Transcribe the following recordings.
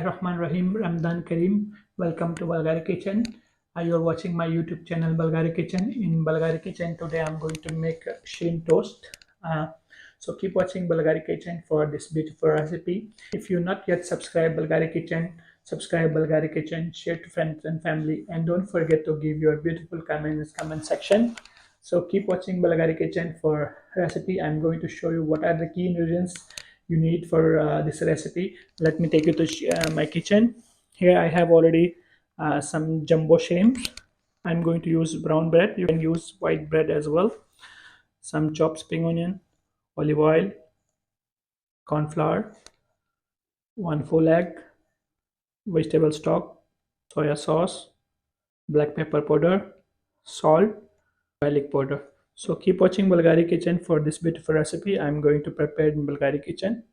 Bismillahirrahmanirrahim. Ramadan Kareem. Welcome to Bulgari Kitchen. You are watching my YouTube channel Bulgari Kitchen. In Bulgari Kitchen today I'm going to make shrimp toast. So keep watching Bulgari Kitchen for this beautiful recipe. If you not yet subscribe Bulgari Kitchen, subscribe Bulgari Kitchen, share to friends and family, and don't forget to give your beautiful comments comment section. So keep watching Bulgari Kitchen for recipe. I'm going to show you what are the key ingredients you need for this recipe. Let me take you to my kitchen. Here I have already some jumbo shrimps. I'm going to use brown bread. You can use white bread as well. Some chopped spring onion, olive oil, corn flour, 1 full egg, vegetable stock, soya sauce, black pepper powder, salt, garlic powder. So keep watching Bulgari Kitchen for this beautiful recipe I'm going to prepare in Bulgari Kitchen.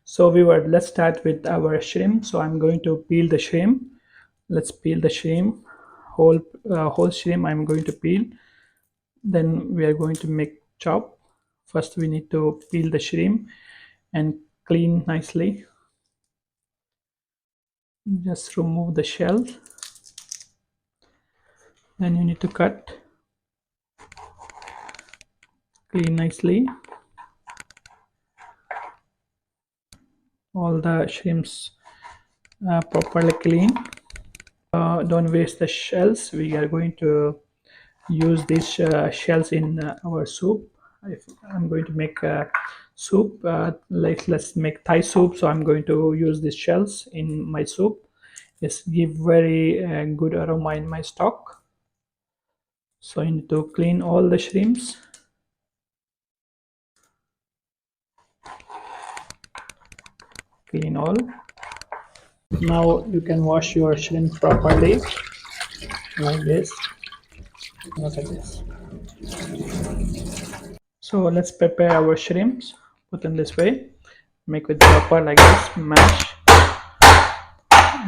So viewer, let's start with our shrimp. So I'm going to peel the shrimp. Let's peel the shrimp. Whole shrimp I'm going to peel. Then we are going to make chop. First we need to peel the shrimp and clean nicely. Just remove the shell. Then you need to cut. Clean nicely. All the shrimps properly clean. Don't waste the shells. We are going to use these shells in our soup. I'm going to make soup, let's make Thai soup, so I'm going to use these shells in my soup. It's give very good aroma in my stock. So I need to clean all the shrimps. Clean all. Now you can wash your shrimp properly like this. Look at this. So let's prepare our shrimps. Put them this way. Make with proper like this. Mash.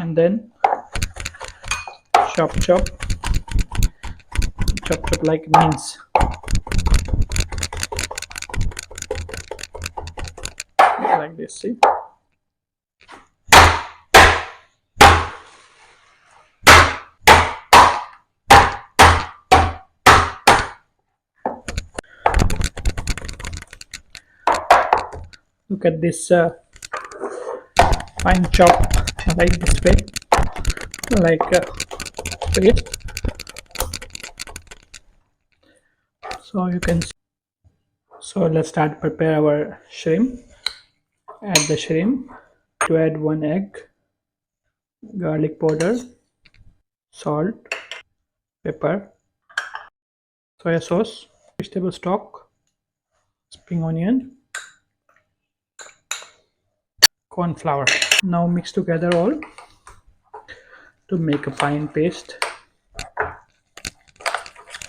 And then chop like mince. Like this, see. Look at this fine chop like this way, like paste. So you can see. So let's start prepare our shrimp. Add the shrimp. To add 1 egg, garlic powder, salt, pepper, soya sauce, vegetable stock, spring onion, corn flour. Now mix together all to make a fine paste.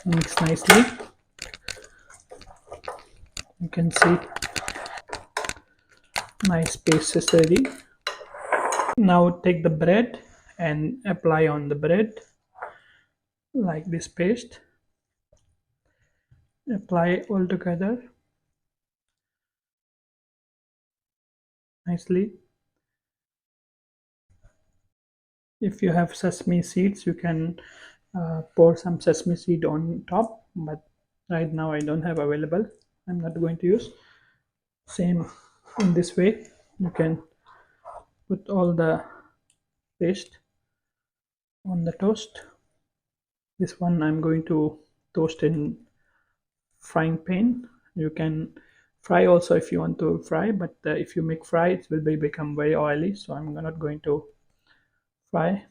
Mix nicely. You can see nice paste is ready. Now take the bread and apply on the bread like this paste. Apply all together nicely. If you have sesame seeds, you can pour some sesame seed on top, but right now I don't have available. I'm not going to use. Same in this way, you can put all the paste on the toast. This one I'm going to toast in frying pan. You can fry also if you want to fry, but if you make fry it will become very oily, so I'm not going to fry.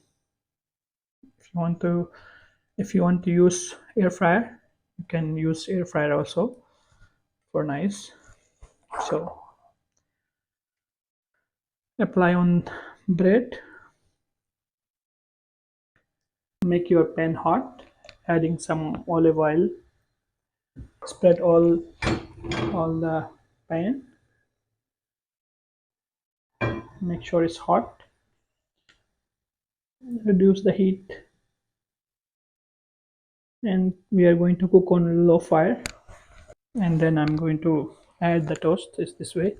If you want to use air fryer, you can use air fryer also for nice. So apply on bread. Make your pan hot, adding some olive oil. Spread all the pan. Make sure it's hot. Reduce the heat, and we are going to cook on low fire. And then I'm going to add the toast. Is this way.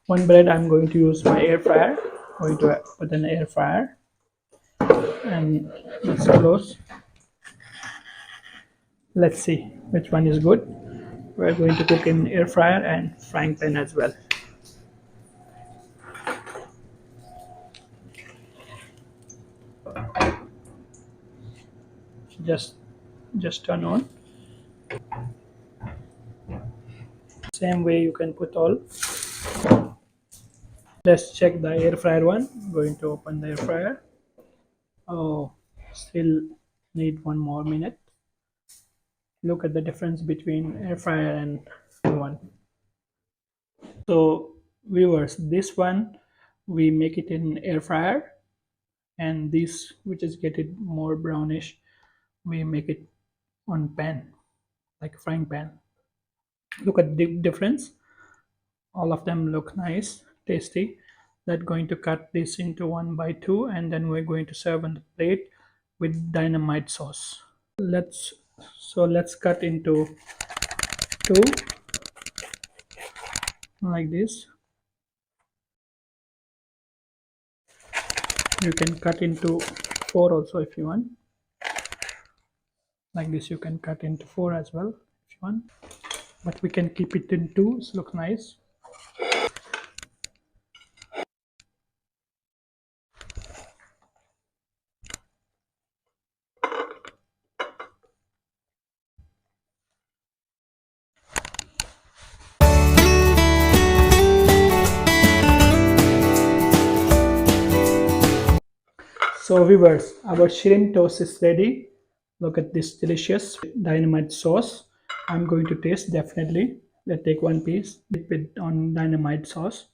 One bread I'm going to use my air fryer. Going to put an air fryer and let's close. Let's see which one is good. We're going to cook in air fryer and frying pan as well. Just just turn on. Same way you can put all. Let's check the air fryer one. I'm going to open the air fryer. Oh, still need 1 more minute. Look at the difference between air fryer and the one. So viewers, this one we make it in air fryer, and this which is get it more brownish, we make it on pan, like a frying pan. Look at the difference. All of them look nice, tasty. That going to cut this into 1 by 2, and then we're going to serve on the plate with dynamite sauce. Let's cut into two like this. You can cut into four also if you want. Like this, you can cut into four as well if you want. But we can keep it in two. It looks nice. So viewers, our shrimp toast is ready. Look at this delicious dynamite sauce. I'm going to taste definitely. Let's take one piece, dip it on dynamite sauce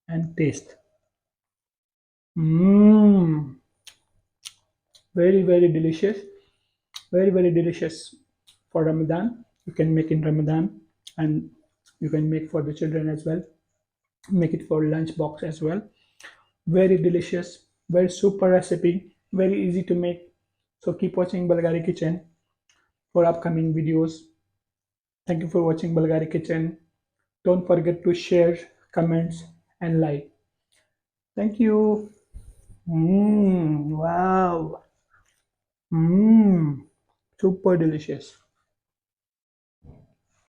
and taste. Mmm, very delicious. Very delicious for Ramadan. You can make in Ramadan, and you can make for the children as well. Make it for lunch box as well. Very delicious, very super recipe, very easy to make. So keep watching Bulgari Kitchen for upcoming videos. Thank you for watching Bulgari Kitchen. Don't forget to share, comments, and like. Thank you. Wow. Super delicious.